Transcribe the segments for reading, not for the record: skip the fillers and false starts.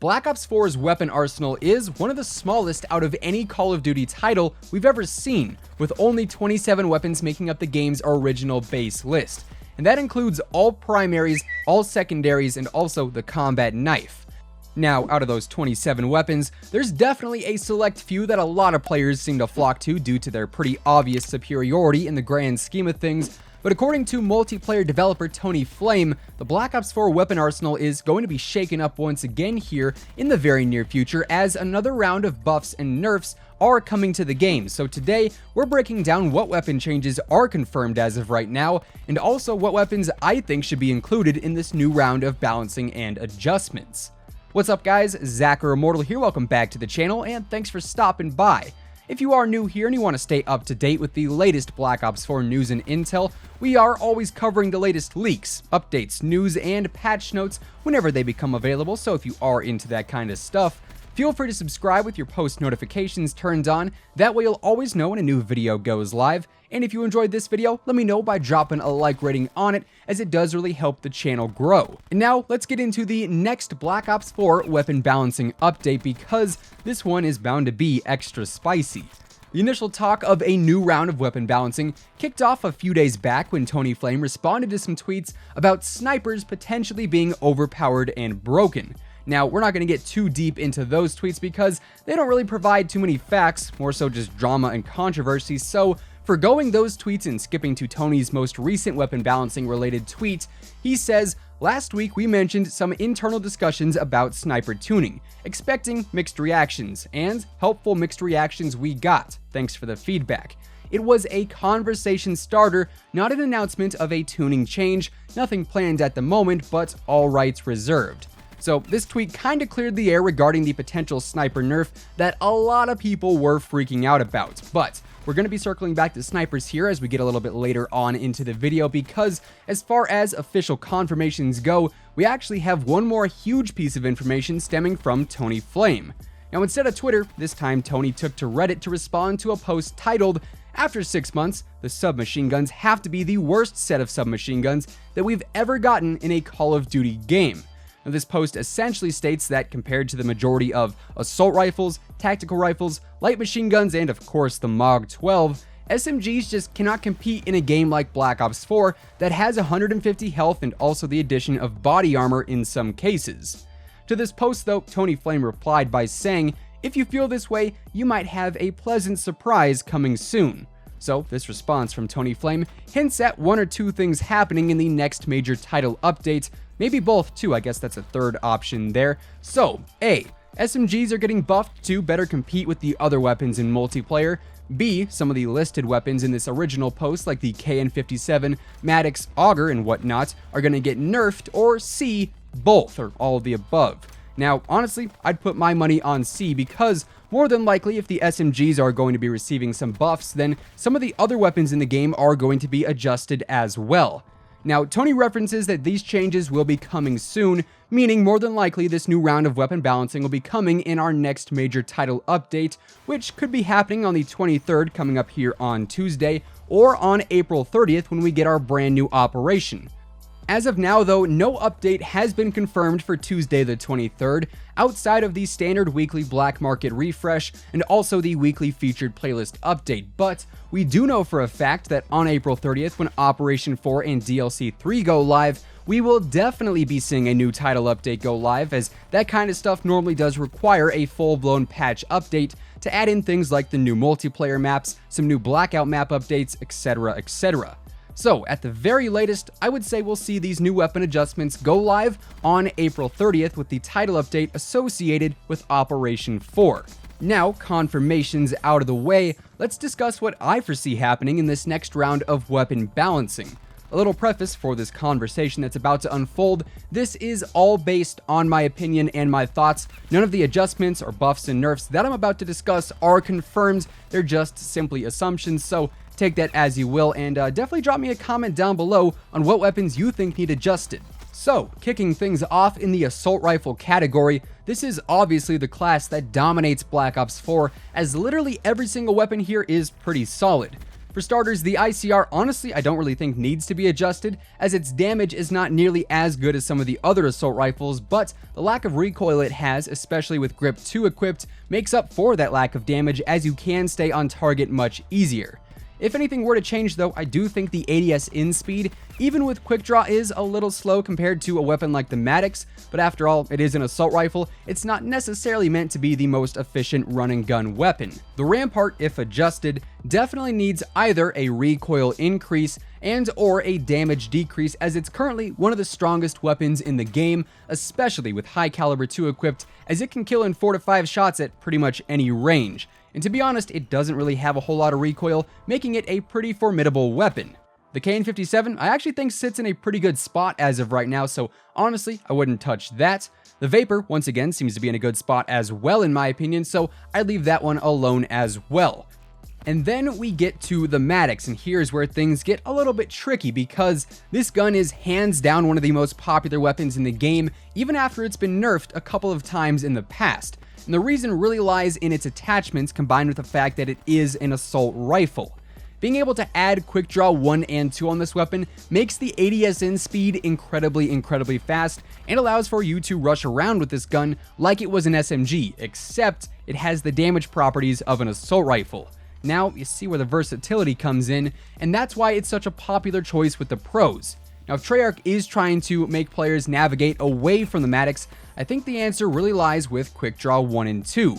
Black Ops 4's weapon arsenal is one of the smallest out of any Call of Duty title we've ever seen, with only 27 weapons making up the game's original base list. And that includes all primaries, all secondaries, and also the combat knife. Now, out of those 27 weapons, there's definitely a select few that a lot of players seem to flock to due to their pretty obvious superiority in the grand scheme of things. But according to multiplayer developer Tony Flame, the Black Ops 4 weapon arsenal is going to be shaken up once again here in the very near future, as another round of buffs and nerfs are coming to the game. So today, we're breaking down what weapon changes are confirmed as of right now, and also what weapons I think should be included in this new round of balancing and adjustments. What's up guys, Zach or Immortal here, welcome back to the channel, and thanks for stopping by. If you are new here and you want to stay up to date with the latest Black Ops 4 news and intel, we are always covering the latest leaks, updates, news, and patch notes whenever they become available, so if you are into that kind of stuff, feel free to subscribe with your post notifications turned on. That way you'll always know when a new video goes live. And if you enjoyed this video, let me know by dropping a like rating on it, as it does really help the channel grow. And now let's get into the next Black Ops 4 weapon balancing update, because this one is bound to be extra spicy. The initial talk of a new round of weapon balancing kicked off a few days back when Tony Flame responded to some tweets about snipers potentially being overpowered and broken. Now, we're not going to get too deep into those tweets because they don't really provide too many facts, more so just drama and controversy, so forgoing those tweets and skipping to Tony's most recent weapon balancing related tweet, he says, "Last week we mentioned some internal discussions about sniper tuning, expecting mixed reactions, and helpful mixed reactions we got, thanks for the feedback. It was a conversation starter, not an announcement of a tuning change, nothing planned at the moment, but all rights reserved." So this tweet kind of cleared the air regarding the potential sniper nerf that a lot of people were freaking out about. But we're going to be circling back to snipers here as we get a little bit later on into the video, because as far as official confirmations go, we actually have one more huge piece of information stemming from Tony Flame. Now, instead of Twitter, this time Tony took to Reddit to respond to a post titled, "After 6 months, the submachine guns have to be the worst set of submachine guns that we've ever gotten in a Call of Duty game." Now, this post essentially states that compared to the majority of assault rifles, tactical rifles, light machine guns, and of course the MOG 12, SMGs just cannot compete in a game like Black Ops 4 that has 150 health and also the addition of body armor in some cases. To this post though, Tony Flame replied by saying, "If you feel this way, you might have a pleasant surprise coming soon." So this response from Tony Flame hints at one or two things happening in the next major title update, maybe both too, I guess that's a third option there. So, A, SMGs are getting buffed to better compete with the other weapons in multiplayer. B, some of the listed weapons in this original post like the KN57, Maddox, Auger, and whatnot are going to get nerfed. Or C, both, or all of the above. Now, honestly, I'd put my money on C, because more than likely if the SMGs are going to be receiving some buffs, then some of the other weapons in the game are going to be adjusted as well. Now, Tony references that these changes will be coming soon, meaning more than likely this new round of weapon balancing will be coming in our next major title update, which could be happening on the 23rd, coming up here on Tuesday, or on April 30th when we get our brand new operation. As of now though, no update has been confirmed for Tuesday the 23rd, outside of the standard weekly black market refresh and also the weekly featured playlist update, but we do know for a fact that on April 30th, when Operation 4 and DLC 3 go live, we will definitely be seeing a new title update go live, as that kind of stuff normally does require a full-blown patch update to add in things like the new multiplayer maps, some new blackout map updates, etc, etc. So, at the very latest, I would say we'll see these new weapon adjustments go live on April 30th with the title update associated with Operation 4. Now, confirmations out of the way, let's discuss what I foresee happening in this next round of weapon balancing. A little preface for this conversation that's about to unfold: this is all based on my opinion and my thoughts. None of the adjustments or buffs and nerfs that I'm about to discuss are confirmed, they're just simply assumptions, so take that as you will, and definitely drop me a comment down below on what weapons you think need adjusted. So, kicking things off in the assault rifle category, this is obviously the class that dominates Black Ops 4, as literally every single weapon here is pretty solid. For starters, the ICR honestly I don't really think needs to be adjusted, as its damage is not nearly as good as some of the other assault rifles, but the lack of recoil it has, especially with Grip 2 equipped, makes up for that lack of damage, as you can stay on target much easier. If anything were to change though, I do think the ADS in speed, even with quick draw, is a little slow compared to a weapon like the Maddox, but after all, it is an assault rifle, it's not necessarily meant to be the most efficient run and gun weapon. The Rampart, if adjusted, definitely needs either a recoil increase and or a damage decrease, as it's currently one of the strongest weapons in the game, especially with high caliber 2 equipped, as it can kill in 4 to 5 shots at pretty much any range. And to be honest, it doesn't really have a whole lot of recoil, making it a pretty formidable weapon. The KN-57 I actually think sits in a pretty good spot as of right now, so honestly, I wouldn't touch that. The Vapor, once again, seems to be in a good spot as well in my opinion, so I'd leave that one alone as well. And then we get to the Maddox, and here's where things get a little bit tricky, because this gun is hands down one of the most popular weapons in the game, even after it's been nerfed a couple of times in the past. And the reason really lies in its attachments, combined with the fact that it is an assault rifle. Being able to add quick draw 1 and 2 on this weapon makes the ADS in speed incredibly fast, and allows for you to rush around with this gun like it was an SMG, except it has the damage properties of an assault rifle. Now you see where the versatility comes in, and that's why it's such a popular choice with the pros. Now, if Treyarch is trying to make players navigate away from the Maddox, I think the answer really lies with quick draw 1 and 2.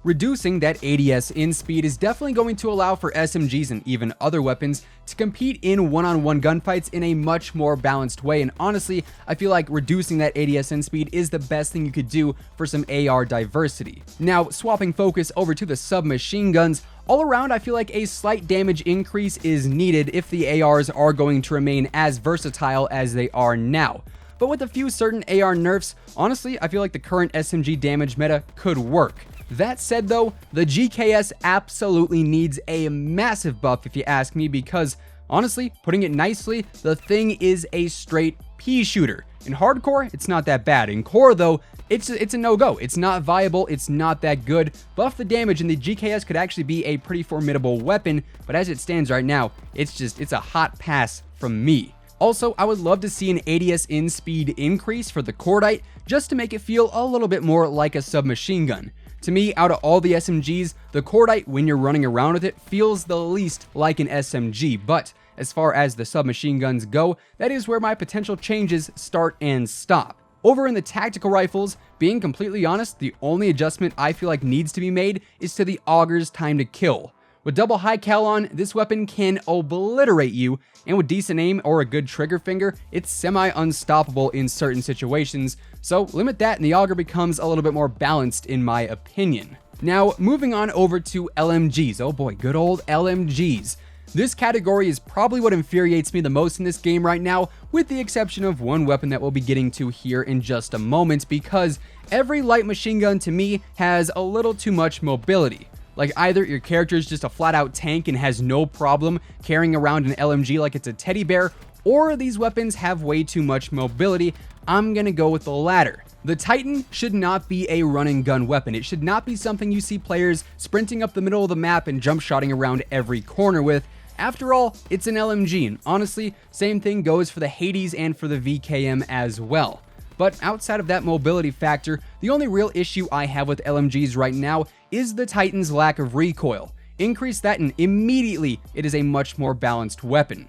Reducing that ADS in speed is definitely going to allow for SMGs and even other weapons to compete in one-on-one gunfights in a much more balanced way, and honestly, I feel like reducing that ADS in speed is the best thing you could do for some AR diversity. Now, swapping focus over to the submachine guns, all around I feel like a slight damage increase is needed if the ARs are going to remain as versatile as they are now. But with a few certain AR nerfs, honestly, I feel like the current SMG damage meta could work. That said though, the GKS absolutely needs a massive buff if you ask me, because honestly, putting it nicely, the thing is a straight pea shooter. In hardcore, it's not that bad. In core though, it's a no-go. It's not viable, it's not that good. Buff the damage and the GKS could actually be a pretty formidable weapon, but as it stands right now, it's a hot pass from me. Also, I would love to see an ADS in speed increase for the Cordite, just to make it feel a little bit more like a submachine gun. To me, out of all the SMGs, the Cordite, when you're running around with it, feels the least like an SMG, but as far as the submachine guns go, that is where my potential changes start and stop. Over in the tactical rifles, being completely honest, the only adjustment I feel like needs to be made is to the Augur's time to kill. With double high cal on, this weapon can obliterate you, and with decent aim or a good trigger finger, it's semi-unstoppable in certain situations, so limit that and the Augur becomes a little bit more balanced in my opinion. Now, moving on over to LMGs. Oh boy, good old LMGs. This category is probably what infuriates me the most in this game right now, with the exception of one weapon that we'll be getting to here in just a moment, because every light machine gun to me has a little too much mobility. Like, either your character is just a flat-out tank and has no problem carrying around an LMG like it's a teddy bear, or these weapons have way too much mobility. I'm gonna go with the latter. The Titan should not be a run-and gun weapon. It should not be something you see players sprinting up the middle of the map and jump-shotting around every corner with. After all, it's an LMG, and honestly, same thing goes for the Hades and for the VKM as well. But outside of that mobility factor, the only real issue I have with LMGs right now is the Titan's lack of recoil. Increase that and immediately it is a much more balanced weapon.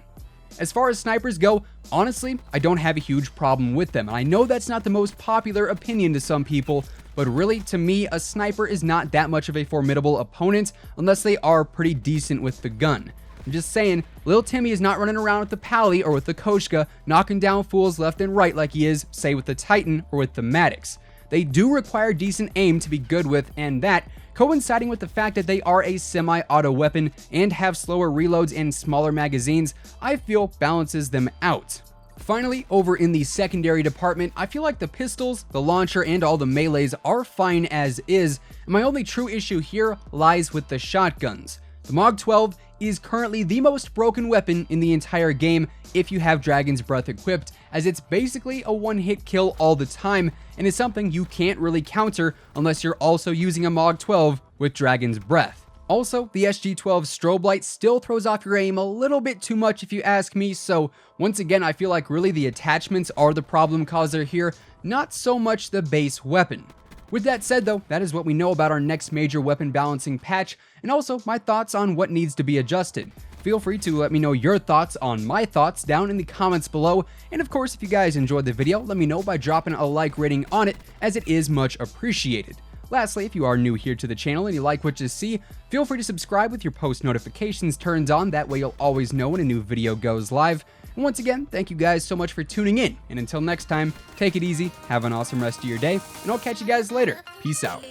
As far as snipers go, honestly, I don't have a huge problem with them. I know that's not the most popular opinion to some people, but really, to me, a sniper is not that much of a formidable opponent unless they are pretty decent with the gun. I'm just saying, Lil Timmy is not running around with the Pally or with the Koshka, knocking down fools left and right like he is, say, with the Titan or with the Maddox. They do require decent aim to be good with, and that, coinciding with the fact that they are a semi-auto weapon and have slower reloads and smaller magazines, I feel balances them out. Finally, over in the secondary department, I feel like the pistols, the launcher, and all the melees are fine as is, and my only true issue here lies with the shotguns. The Mog 12 is currently the most broken weapon in the entire game if you have Dragon's Breath equipped, as it's basically a one-hit kill all the time, and is something you can't really counter unless you're also using a Mog 12 with Dragon's Breath. Also, the SG-12 strobe light still throws off your aim a little bit too much if you ask me, so once again I feel like really the attachments are the problem causer here, not so much the base weapon. With that said though, that is what we know about our next major weapon balancing patch, and also my thoughts on what needs to be adjusted. Feel free to let me know your thoughts on my thoughts down in the comments below, and of course if you guys enjoyed the video, let me know by dropping a like rating on it, as it is much appreciated. Lastly, if you are new here to the channel and you like what you see, feel free to subscribe with your post notifications turned on, that way you'll always know when a new video goes live. And once again, thank you guys so much for tuning in, and until next time, take it easy, have an awesome rest of your day, and I'll catch you guys later. Peace out.